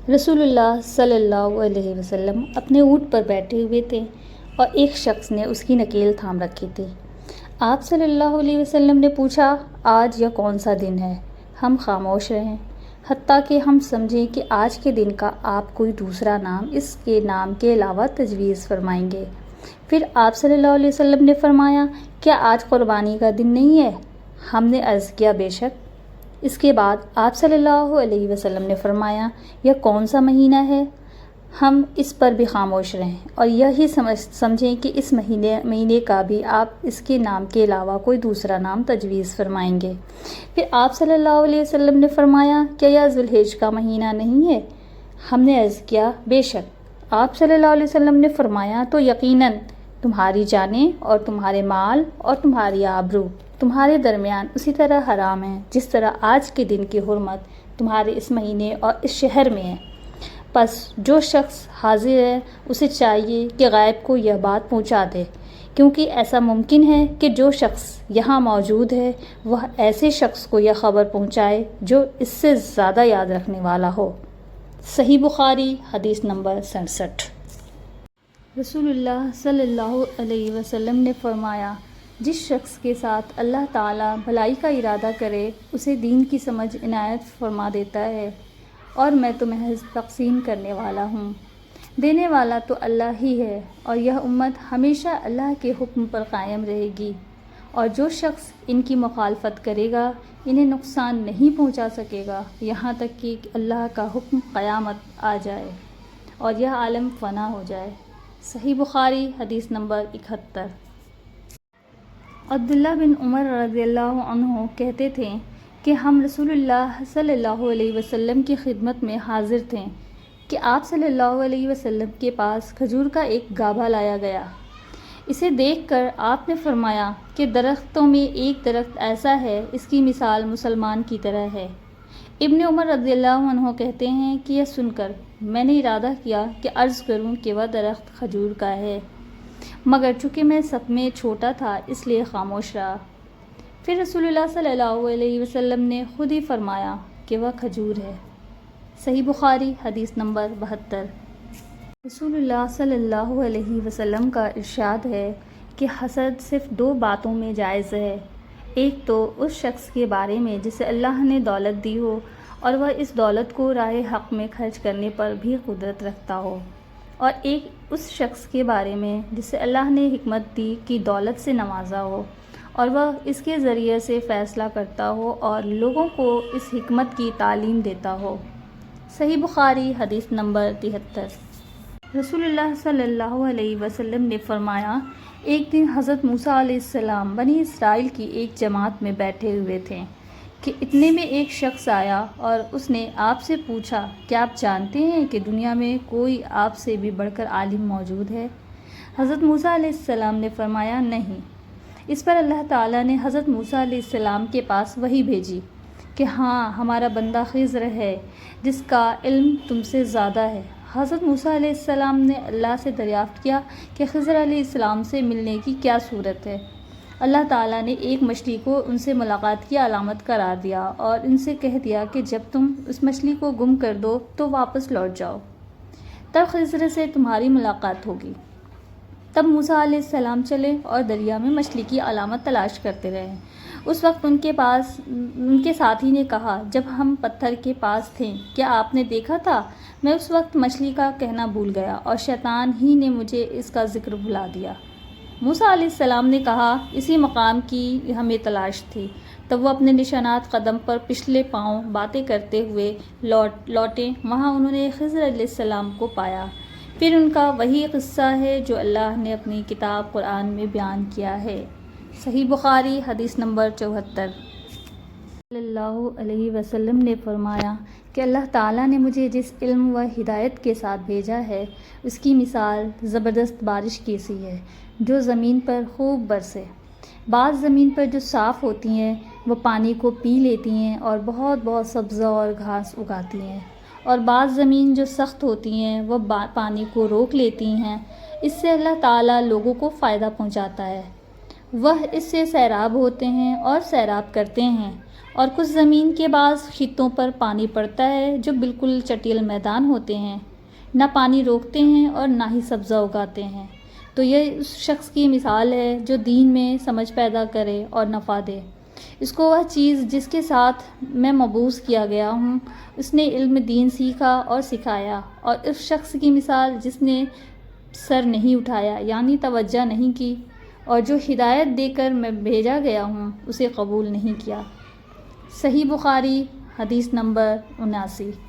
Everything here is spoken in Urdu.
رسول اللہ صلی اللہ علیہ وسلم اپنے اونٹ پر بیٹھے ہوئے تھے اور ایک شخص نے اس کی نکیل تھام رکھی تھی۔ آپ صلی اللہ علیہ وسلم نے پوچھا، آج یہ کون سا دن ہے؟ ہم خاموش رہیں، حتیٰ کہ ہم سمجھیں کہ آج کے دن کا آپ کوئی دوسرا نام اس کے نام کے علاوہ تجویز فرمائیں گے۔ پھر آپ صلی اللہ علیہ وسلم نے فرمایا، کیا آج قربانی کا دن نہیں ہے؟ ہم نے عرض کیا، بے شک۔ اس کے بعد آپ صلی اللہ علیہ وسلم نے فرمایا، یہ کون سا مہینہ ہے؟ ہم اس پر بھی خاموش رہیں اور یہی سمجھیں کہ اس مہینے کا بھی آپ اس کے نام کے علاوہ کوئی دوسرا نام تجویز فرمائیں گے۔ پھر آپ صلی اللہ علیہ وسلم نے فرمایا، کیا یہ ذو الحج کا مہینہ نہیں ہے؟ ہم نے عرض کیا، بے شک۔ آپ صلی اللہ علیہ وسلم نے فرمایا، تو یقیناً تمہاری جانیں اور تمہارے مال اور تمہاری آبرو تمہارے درمیان اسی طرح حرام ہیں جس طرح آج کے دن کی حرمت تمہارے اس مہینے اور اس شہر میں ہے۔ پس جو شخص حاضر ہے اسے چاہیے کہ غائب کو یہ بات پہنچا دے، کیونکہ ایسا ممکن ہے کہ جو شخص یہاں موجود ہے وہ ایسے شخص کو یہ خبر پہنچائے جو اس سے زیادہ یاد رکھنے والا ہو۔ صحیح بخاری، حدیث نمبر 67۔ رسول اللہ صلی اللہ علیہ وسلم نے فرمایا، جس شخص کے ساتھ اللہ تعالیٰ بھلائی کا ارادہ کرے اسے دین کی سمجھ عنایت فرما دیتا ہے، اور میں تو محض تقسیم کرنے والا ہوں۔ دینے والا تو اللہ ہی ہے، اور یہ امت ہمیشہ اللہ کے حکم پر قائم رہے گی، اور جو شخص ان کی مخالفت کرے گا انہیں نقصان نہیں پہنچا سکے گا یہاں تک کہ اللہ کا حکم قیامت آ جائے اور یہ عالم فنا ہو جائے۔ صحیح بخاری، حدیث نمبر 71۔ عبداللہ بن عمر رضی اللہ عنہ کہتے تھے کہ ہم رسول اللہ صلی اللہ علیہ وسلم کی خدمت میں حاضر تھے کہ آپ صلی اللہ علیہ وسلم کے پاس کھجور کا ایک گابھا لایا گیا۔ اسے دیکھ کر آپ نے فرمایا کہ درختوں میں ایک درخت ایسا ہے، اس کی مثال مسلمان کی طرح ہے۔ ابن عمر رضی اللہ عنہ کہتے ہیں کہ یہ سن کر میں نے ارادہ کیا کہ عرض کروں کہ وہ درخت کھجور کا ہے، مگر چونکہ میں سب میں چھوٹا تھا اس لیے خاموش رہا۔ پھر رسول اللہ صلی اللہ علیہ وسلم نے خود ہی فرمایا کہ وہ کھجور ہے۔ صحیح بخاری، حدیث نمبر 72۔ رسول اللہ صلی اللہ علیہ وسلم کا ارشاد ہے کہ حسد صرف دو باتوں میں جائز ہے، ایک تو اس شخص کے بارے میں جسے اللہ نے دولت دی ہو اور وہ اس دولت کو راہ حق میں خرچ کرنے پر بھی قدرت رکھتا ہو، اور ایک اس شخص کے بارے میں جسے اللہ نے حکمت دی کہ دولت سے نوازا ہو اور وہ اس کے ذریعے سے فیصلہ کرتا ہو اور لوگوں کو اس حکمت کی تعلیم دیتا ہو۔ صحیح بخاری، حدیث نمبر 73۔ رسول اللہ صلی اللہ علیہ وسلم نے فرمایا، ایک دن حضرت موسیٰ علیہ السلام بنی اسرائیل کی ایک جماعت میں بیٹھے ہوئے تھے کہ اتنے میں ایک شخص آیا اور اس نے آپ سے پوچھا، کیا آپ جانتے ہیں کہ دنیا میں کوئی آپ سے بھی بڑھ کر عالم موجود ہے؟ حضرت موسیٰ علیہ السلام نے فرمایا، نہیں۔ اس پر اللہ تعالیٰ نے حضرت موسیٰ علیہ السلام کے پاس وحی بھیجی کہ ہاں، ہمارا بندہ خضر ہے جس کا علم تم سے زیادہ ہے۔ حضرت موسیٰ علیہ السلام نے اللہ سے دریافت کیا کہ خضر علیہ السلام سے ملنے کی کیا صورت ہے؟ اللہ تعالیٰ نے ایک مچھلی کو ان سے ملاقات کی علامت قرار دیا اور ان سے کہہ دیا کہ جب تم اس مچھلی کو گم کر دو تو واپس لوٹ جاؤ، تب خضر سے تمہاری ملاقات ہوگی۔ تب موسیٰ علیہ السلام چلے اور دریا میں مچھلی کی علامت تلاش کرتے رہے۔ اس وقت ان کے ساتھی نے کہا، جب ہم پتھر کے پاس تھے کیا آپ نے دیکھا تھا؟ میں اس وقت مچھلی کا کہنا بھول گیا اور شیطان ہی نے مجھے اس کا ذکر بھلا دیا۔ موسیٰ علیہ السلام نے کہا، اسی مقام کی ہمیں تلاش تھی۔ تب وہ اپنے نشانات قدم پر پچھلے پاؤں باتیں کرتے ہوئے لوٹے، وہاں انہوں نے خضر علیہ السلام کو پایا۔ پھر ان کا وہی قصہ ہے جو اللہ نے اپنی کتاب قرآن میں بیان کیا ہے۔ صحیح بخاری، حدیث نمبر 74۔ صلی اللہ علیہ وسلم نے فرمایا کہ اللہ تعالیٰ نے مجھے جس علم و ہدایت کے ساتھ بھیجا ہے اس کی مثال زبردست بارش کی سی ہے جو زمین پر خوب برسے۔ بعض زمین پر جو صاف ہوتی ہیں وہ پانی کو پی لیتی ہیں اور بہت بہت سبزہ اور گھاس اگاتی ہیں، اور بعض زمین جو سخت ہوتی ہیں وہ پانی کو روک لیتی ہیں۔ اس سے اللہ تعالیٰ لوگوں کو فائدہ پہنچاتا ہے، وہ اس سے سیراب ہوتے ہیں اور سیراب کرتے ہیں، اور کچھ زمین کے بعض خطوں پر پانی پڑتا ہے جو بالکل چٹیل میدان ہوتے ہیں، نہ پانی روکتے ہیں اور نہ ہی سبزہ اگاتے ہیں۔ تو یہ اس شخص کی مثال ہے جو دین میں سمجھ پیدا کرے اور نفع دے۔ اس کو وہ چیز جس کے ساتھ میں مبعوث کیا گیا ہوں، اس نے علم دین سیکھا اور سکھایا، اور اس شخص کی مثال جس نے سر نہیں اٹھایا یعنی توجہ نہیں کی، اور جو ہدایت دے کر میں بھیجا گیا ہوں اسے قبول نہیں کیا۔ صحیح بخاری حدیث نمبر 79۔